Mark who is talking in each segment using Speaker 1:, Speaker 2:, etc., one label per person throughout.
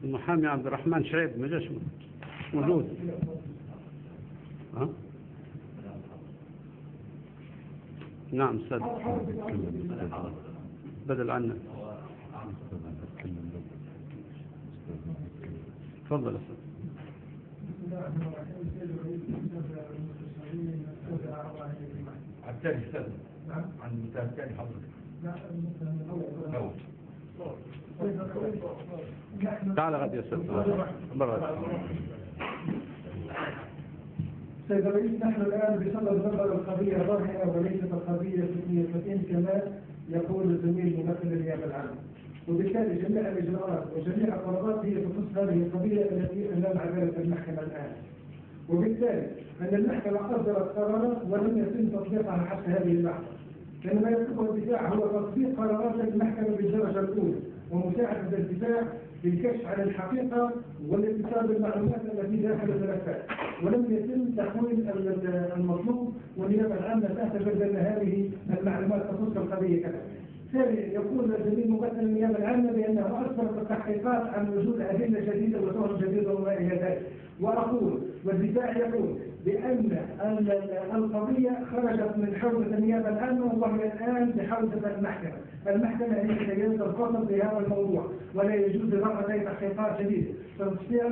Speaker 1: المحامي عبد الرحمن شعيب ما جاش موجود. ها؟ نعم أستاذ بدل عنك. تفضل أستاذ.
Speaker 2: الثاني أستاذ عن المثال الثاني حضرتك.
Speaker 1: تعال غد يا أستاذ برا.
Speaker 3: سيد الرئيس، نحن الآن بصدد نظر القضية ظاهرة وليست القضية فكرية كما يقول الزميل ممثل النيابة العامة، وبالتالي جميع الإجراءات وجميع القرارات هي تخص هذه القضية التي أمام عدالة المحكمة الآن، وبالتالي أن المحكمة أصدرت قرارات ولم يتم تطبيقها حتى هذه اللحظة، لأن ما يطلبه الدفاع هو تطبيق قرارات المحكمة بالدرجة الأولى ومساعدة الدفاع بالكشف عن الحقيقة والاتصال بالمعلومات التي داخل الملفات، ولم يتم تحويل المطلوب، والنيابة العامة تعتبر بأن هذه المعلومات تخص القضية كذا. ثانيا، يقول الزميل ممثل النيابة العامة بأنه أصدرت التحقيقات عن وجود أدلة جديدة وتهم جديدة وما إلى ذلك، وأقول والدفاع يقول بأن القضية خرجت من حوزة النيابة العامة وهي الآن بحوزة المحكمة. المحكمة هي التي الفصل في هذا الموضوع ولا يجوز رفع أي تحقيقات جديدة. تستطيع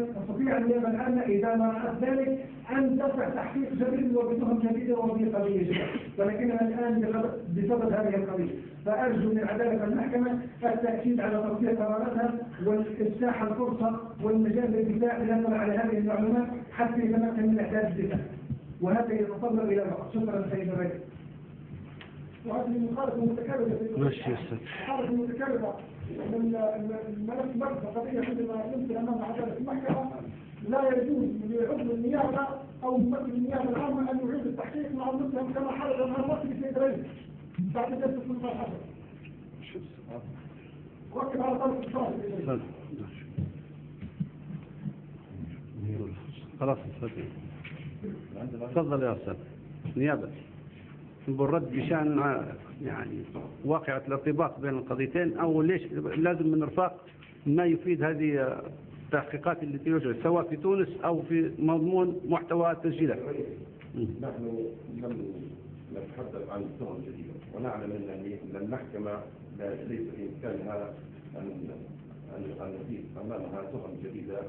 Speaker 3: النيابة العامة إذا ما رأت ذلك أن ترفع تحقيق جديد وبتهم جديدة وبقضية جديدة، ولكننا الآن بصدد هذه القضية، فأرجو من عدالة المحكمة التأكيد على تطبيق قراراتها والإفساح الفرصة والمجال للدفاع بناء على هذه المعلومات حتى يتمكن من إحداث الدفاع، وهذا يتطلب إلى الوقت. شكرا سيد الرئيس. وهذه المخالفة المتكررة المخالفة المتكررة من الملف مركز قضية عندما يمكن أمام عدالة المحكمة لا يجوز لعضو النيابة أو ممثل النيابة العامة أن يعيد التحقيق مع المتهم كما حدث مع الموكل سيد الرئيس بعد جلسة السلطة الحسن. وكل على طرف الصالح.
Speaker 1: خلاص تفضل يا أستاذ نيابة. بالرد بشأن يعني واقعة الارتباط بين القضيتين، أو ليش لازم من إرفاق ما يفيد هذه التحقيقات التي توجد سواء في تونس أو في مضمون محتوى التسجيلات.
Speaker 4: نحن لم نتحدث عن تهم جديدة، ونعلم أن المحكمة ليس بإمكانها أن تجيب أمامها تهم جديدة.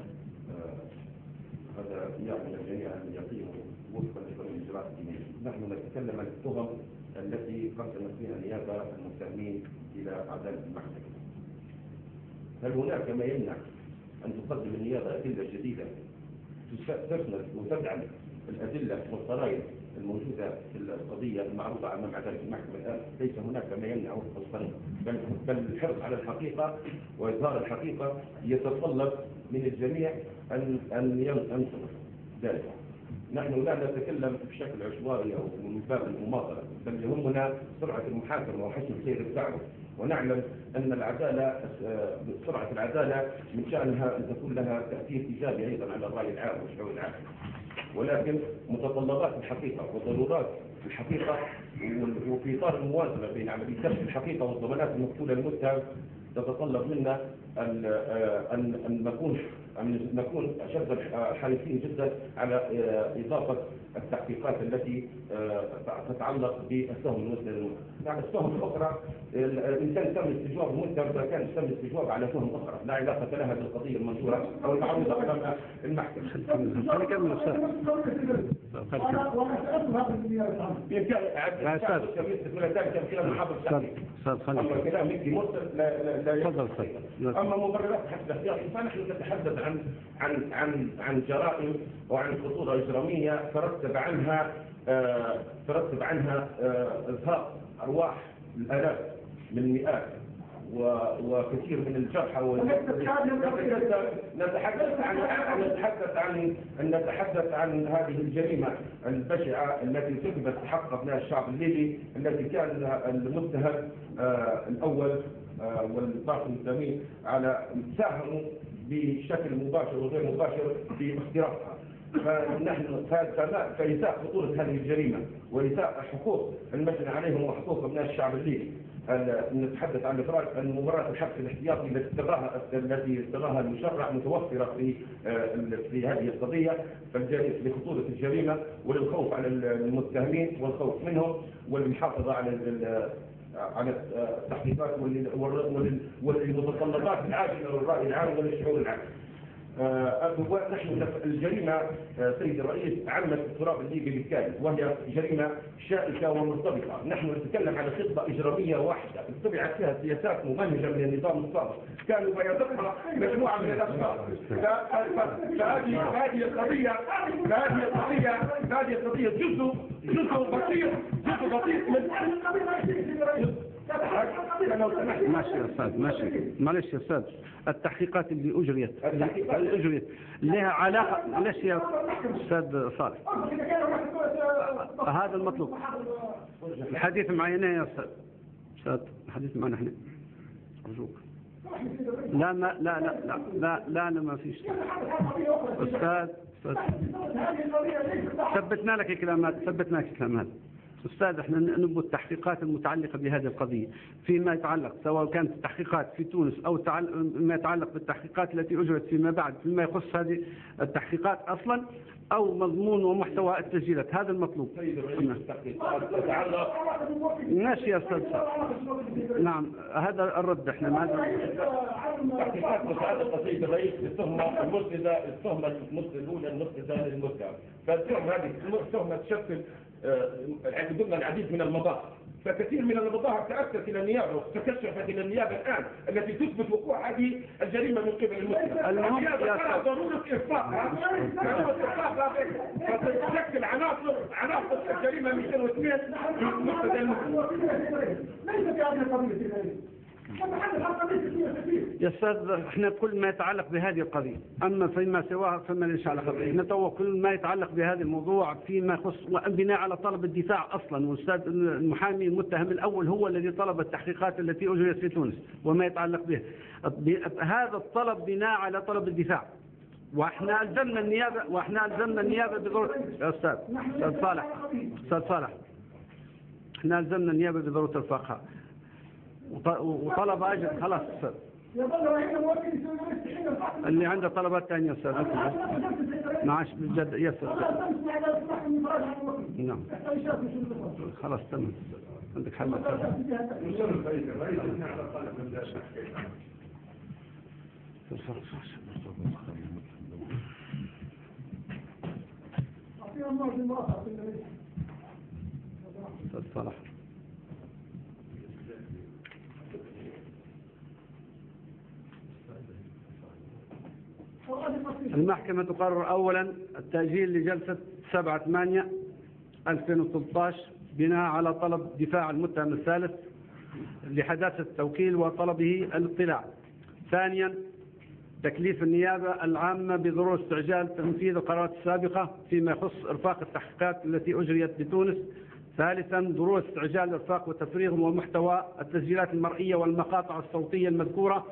Speaker 4: هذا يعني الجميع أن يقيموا وفقا لقانون الإجراءات الدينية. نحن نتكلم عن التهم التي قدمت فيها النيابة المتهمين إلى عدالة المحكمة. هل هناك ما يمنع أن تقدم النيابة أدلة جديدة تسند وتدعم الأدلة والقرائن الموجودة في القضية المعروضة أمام عدالة المحكمة الآن؟ ليس هناك ما يمنع وفق القانون، بل الحرص على الحقيقة وإظهار الحقيقة يتطلب من الجميع أن ينصر ذلك. نحن لا نتكلم بشكل عشوائي أو من باب المماطلة، بل يهمنا سرعة المحاكمة وحسن سير الدعوة، ونعلم أن العدالة سرعة العدالة من شأنها أن تكون لها تأثير إيجابي أيضا على الرأي العام والشعور العام، ولكن متطلبات الحقيقة وضرورات الحقيقة وفي إطار الموازنة بين عملية كشف الحقيقة والضمانات المقتولة للمتهم تتطلب منا أن نكون أشد حريصين جدا على إضافة التحقيقات التي تتعلق بالتهم المسلم. يعني التهم الأخرى الإنسان تم استجواب المتهم إذا كان تم استجواب على تهم أخرى لا علاقة لها بالقضية المنشورة أو المعروضة أمام المحكمة.
Speaker 1: خلي كمل أستاذ.
Speaker 3: وأنا سألت هذا النيابة العامة.
Speaker 1: يا أستاذ.
Speaker 4: أما الكلام يجي مرسل لا
Speaker 1: تفضل.
Speaker 4: أما مبررات حسب احتياطي فنحن نتحدث عن جرائم وعن خطورة إجرامية ترتب عنها إزهاق أرواح الآلاف من المئات وكثير من الجرحى. نتحدث عن هذه الجريمة البشعة التي ارتكبت في حق أبناء الشعب الليبي، التي كان المتهم الأول والباقي المتهمين على ساهموا بشكل مباشر وغير مباشر في اختراقها. فنحن فإزاء خطورة هذه الجريمة وإزاء حقوق المجني عليهم وحقوق أبناء الشعب الليبي نتحدث عن إخراج المباراة الحبس الاحتياطي التي اشتراها المشرع متوفرة في هذه القضية لخطورة الجريمة وللخوف على المتهمين والخوف منهم والمحافظة على التحقيقات والمتطلبات العاجلة للرأي العام وللشعور العام. نحن الجريمة سيد الرئيس عمت التراب الليبي بالكامل، وهي جريمة شائكة ومرتبطة. نحن نتكلم على خطة إجرامية واحدة اتبعت فيها سياسات ممنهجة من النظام السابق، كانوا بيضعها مجموعة من الأشخاص. فهذه القضية جزء بسيط من
Speaker 1: ماشي يا أستاذ، ماشي، معلش يا أستاذ، التحقيقات اللي أجريت لها علاقة. معلش يا أستاذ صالح، هذا المطلوب. الحديث معنا يا أستاذ، الحديث معنا احنا أرجوك. لا لا لا لا لا لا أنا ما فيش. أستاذ ثبتنا لك الكلام هذا. أستاذ احنا نبو التحقيقات المتعلقة بهذه القضية فيما يتعلق، سواء كانت التحقيقات في تونس أو ما يتعلق بالتحقيقات التي أجرت فيما بعد فيما يخص هذه التحقيقات أصلا، أو مضمون ومحتوى التسجيلات. هذا المطلوب. ماشي يا أستاذ. نعم هذا الرد احنا
Speaker 4: تحقيقات متعلقة سيد الرئيس بالتهمة المسندة، التهمة المسندة للمتهم. فالتهمة هذه التهمة تشكل ضمن العديد من المظاهر، فكثير من المظاهر تأكدت إلى النيابة وتكشفت إلى النيابة الآن التي تثبت وقوع هذه الجريمة من قبل المتهم. النيابة ترى ضرورة إرفاقها، فتشكل عناصر الجريمة 202 من مقتضى المتهم.
Speaker 3: ليس في هذه القضية
Speaker 1: يا أستاذ، احنا كل ما يتعلق بهذه القضية، أما فيما سواها فما إن شاء الله خير. احنا كل ما يتعلق بهذا الموضوع فيما يخص بناء على طلب الدفاع أصلا، والأستاذ المحامي المتهم الأول هو الذي طلب التحقيقات التي أجريت في تونس وما يتعلق به. هذا الطلب بناء على طلب الدفاع، واحنا ألزمنا النيابة بضرورة. يا أستاذ صالح، احنا ألزمنا النيابة بضرورة إرفاقها وطلب أجل. خلاص أستاذ، اللي عنده طلبات ثانية أستاذ معاش بالجد يا أستاذ. نعم خلاص تمام، عندك حل. أستاذ صالح، المحكمة تقرر أولا التأجيل لجلسة 7/8/2013 بناء على طلب دفاع المتهم الثالث لحداثة التوكيل وطلبه الاطلاع. ثانيا تكليف النيابة العامة بضرورة استعجال تنفيذ القرارات السابقة فيما يخص إرفاق التحقيقات التي أجريت بتونس. ثالثا ضرورة استعجال إرفاق وتفريغ ومحتوى التسجيلات المرئية والمقاطع الصوتية المذكورة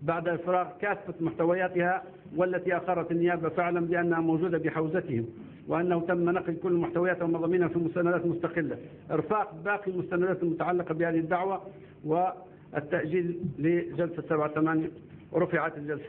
Speaker 1: بعد إفراغ كافة محتوياتها، والتي أقرت النيابة فعلا بأنها موجودة بحوزتهم، وأنه تم نقل كل محتوياتها ومضامينها في مستندات مستقلة. إرفاق باقي المستندات المتعلقة بهذه الدعوة، والتأجيل لجلسة 7/8. ورفعت الجلسة.